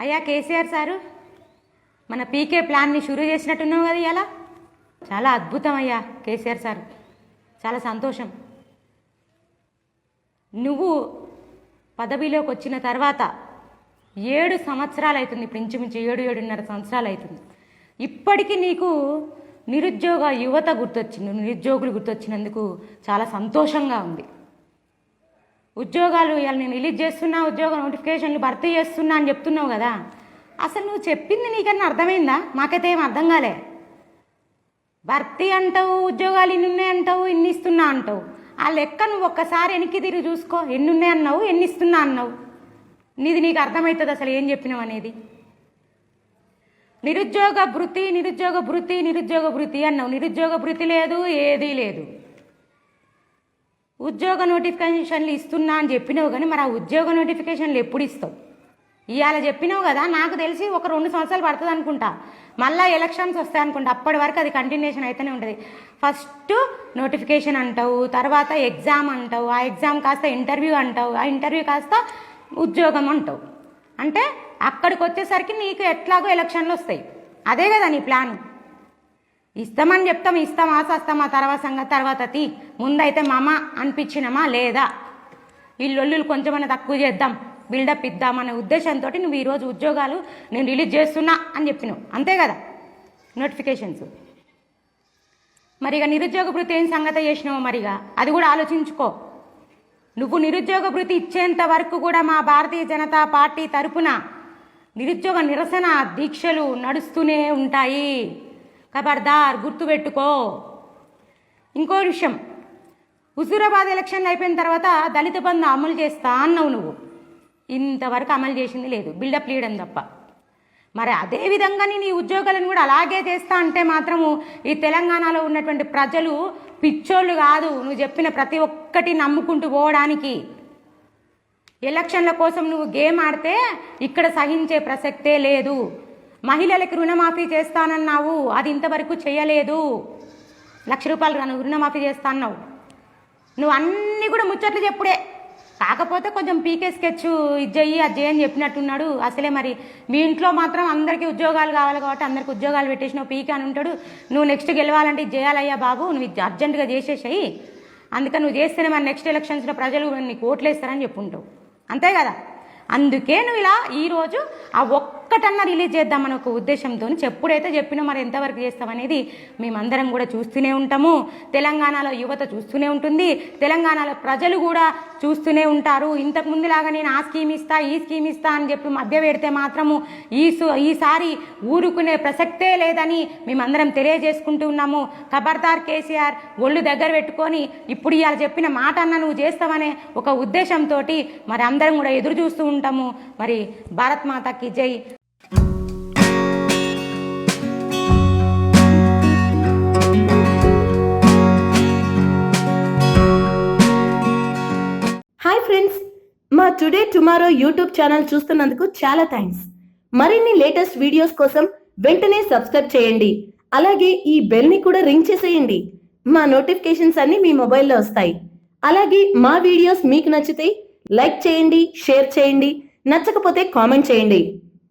అయ్యా కేసీఆర్ సారు, మన పీకే ప్లాన్ని షురూ చేసినట్టున్నావు కదా ఇలా. చాలా అద్భుతం అయ్యా కేసీఆర్ సార్, చాలా సంతోషం. నువ్వు పదవిలోకి వచ్చిన తర్వాత 7 సంవత్సరాలు అవుతుంది, ఇప్పుడు ఇంచుమించు 7-7.5 సంవత్సరాలు అవుతుంది. ఇప్పటికీ నీకు నిరుద్యోగ యువత గుర్తొచ్చింది, నిరుద్యోగులు గుర్తొచ్చినందుకు చాలా సంతోషంగా ఉంది. ఉద్యోగాలు ఇవాళ నేను రిలీజ్ చేస్తున్నా, ఉద్యోగ నోటిఫికేషన్లు భర్తీ చేస్తున్నా అని చెప్తున్నావు కదా, అసలు నువ్వు చెప్పింది నీకన్నా అర్థమైందా? మాకైతే ఏం అర్థం కాలే. భర్తీ అంటావు, ఉద్యోగాలు ఇన్ని ఉన్నాయి అంటావు, ఇన్ని ఇస్తున్నా అంటావు. ఆ లెక్క నువ్వు ఒక్కసారి వెనక్కి తిరిగి చూసుకో, ఎన్ని ఉన్నాయి అన్నావు, ఎన్ని ఇస్తున్నా అన్నావు. నీకు అర్థమవుతుంది అసలు ఏం చెప్పినావు అనేది. నిరుద్యోగ భృతి నిరుద్యోగ భృతి నిరుద్యోగ భృతి అన్నావు. నిరుద్యోగ భృతి లేదు, ఏదీ లేదు. ఉద్యోగ నోటిఫికేషన్లు ఇస్తున్నా అని చెప్పినావు, కానీ మరి ఆ ఉద్యోగ నోటిఫికేషన్లు ఎప్పుడు ఇస్తావు? ఇవాళ చెప్పినావు కదా, నాకు తెలిసి ఒక 2 సంవత్సరాలు పడుతుంది అనుకుంటా, మళ్ళీ ఎలక్షన్స్ వస్తాయి అనుకుంటా. అప్పటి వరకు అది కంటిన్యూషన్ అయితేనే ఉంటుంది. ఫస్ట్ నోటిఫికేషన్ అంటావు, తర్వాత ఎగ్జామ్ అంటావు, ఆ ఎగ్జామ్ కాస్త ఇంటర్వ్యూ అంటావు, ఆ ఇంటర్వ్యూ కాస్త ఉద్యోగం అంటావు. అంటే అక్కడికి వచ్చేసరికి నీకు ఎట్లాగో ఎలక్షన్లు వస్తాయి. అదే కదా నీ ప్లాన్. ఇస్తామని చెప్తాం, ఇస్తామా సస్తామా తర్వాత సంగతి తర్వాత తీ. ముందైతే మామ అనిపించినమా లేదా, ఈ లొల్లులు కొంచెమన్నా తక్కువ చేద్దాం, బిల్డప్ ఇద్దామనే ఉద్దేశంతో నువ్వు ఈరోజు ఉద్యోగాలు నేను రిలీజ్ చేస్తున్నా అని చెప్పినావు, అంతే కదా నోటిఫికేషన్స్. మరిగా నిరుద్యోగ భృతి ఏం సంగతి చేసినావు, మరిగా అది కూడా ఆలోచించుకో. నువ్వు నిరుద్యోగ భృతి ఇచ్చేంత వరకు కూడా మా భారతీయ జనతా పార్టీ తరపున నిరుద్యోగ నిరసన దీక్షలు నడుస్తూనే ఉంటాయి. ఖబర్దార్, గుర్తుపెట్టుకో. ఇంకో విషయం, హుజూరాబాద్ ఎలక్షన్లు అయిపోయిన తర్వాత దళిత బంధు అమలు చేస్తా అన్నావు. నువ్వు ఇంతవరకు అమలు చేసింది లేదు, బిల్డప్ లీయడం తప్ప. మరి అదేవిధంగా నేను ఈ ఉద్యోగాలను కూడా అలాగే చేస్తా అంటే మాత్రము ఈ తెలంగాణలో ఉన్నటువంటి ప్రజలు పిచ్చోళ్ళు కాదు, నువ్వు చెప్పిన ప్రతి ఒక్కటి నమ్ముకుంటూ పోవడానికి. ఎలక్షన్ల కోసం నువ్వు గేమ్ ఆడితే ఇక్కడ సహించే ప్రసక్తే లేదు. మహిళలకు రుణమాఫీ చేస్తానన్నావు, అది ఇంతవరకు చేయలేదు. ₹1,00,000 రుణమాఫీ చేస్తా అన్నావు. నువ్వు అన్నీ కూడా ముచ్చట్లు చెప్పుడే. కాకపోతే కొంచెం పీకే స్కెచ్ ఇది చెయ్యి అది చేయని చెప్పినట్టున్నాడు. అసలే మరి మీ ఇంట్లో మాత్రం అందరికీ ఉద్యోగాలు కావాలి కాబట్టి అందరికి ఉద్యోగాలు పెట్టేసినావు, పీకే అని ఉంటాడు. నువ్వు నెక్స్ట్ గెలవాలంటే ఇది చేయాలయ్యా బాబు, నువ్వు ఇది అర్జెంటుగా చేసేసాయి, అందుకని నువ్వు చేస్తేనే మరి నెక్స్ట్ ఎలక్షన్స్లో ప్రజలు నీకు ఓట్లు వేస్తారని చెప్పుంటావు, అంతే కదా. అందుకే నువ్వు ఇలా ఈరోజు ఆ ఒక్కటన్నా రిలీజ్ చేద్దామని ఒక ఉద్దేశంతో చెప్పుడైతే చెప్పినా మరి ఎంతవరకు చేస్తామనేది మేమందరం కూడా చూస్తూనే ఉంటాము. తెలంగాణలో యువత చూస్తూనే ఉంటుంది, తెలంగాణలో ప్రజలు కూడా చూస్తూనే ఉంటారు. ఇంతకు ముందులాగా నేను ఆ స్కీమ్ ఇస్తా ఈ స్కీమ్ ఇస్తా అని చెప్పి మధ్య పెడితే మాత్రము ఈసారి ఊరుకునే ప్రసక్తే లేదని మేమందరం తెలియజేసుకుంటూ ఉన్నాము. ఖబర్దార్ కేసీఆర్, ఒళ్ళు దగ్గర పెట్టుకొని ఇప్పుడు ఇవాళ చెప్పిన మాట అన్న నువ్వు చేస్తావనే ఒక ఉద్దేశంతో మరి అందరం కూడా ఎదురు చూస్తూ ఉంటాము. మరి భారత్ మాతాకి జై. హాయ్ ఫ్రెండ్స్, మా టుడే టుమారో యూట్యూబ్ ఛానల్ చూస్తున్నందుకు చాలా థ్యాంక్స్. మరిన్ని లేటెస్ట్ వీడియోస్ కోసం వెంటనే సబ్స్క్రైబ్ చేయండి. అలాగే ఈ బెల్ ని కూడా రింగ్ చేసేయండి. మా నోటిఫికేషన్స్ అన్ని మీ మొబైల్లో వస్తాయి. అలాగే మా వీడియోస్ మీకు నచ్చితే లైక్ చేయండి, షేర్ చేయండి, నచ్చకపోతే కామెంట్ చేయండి.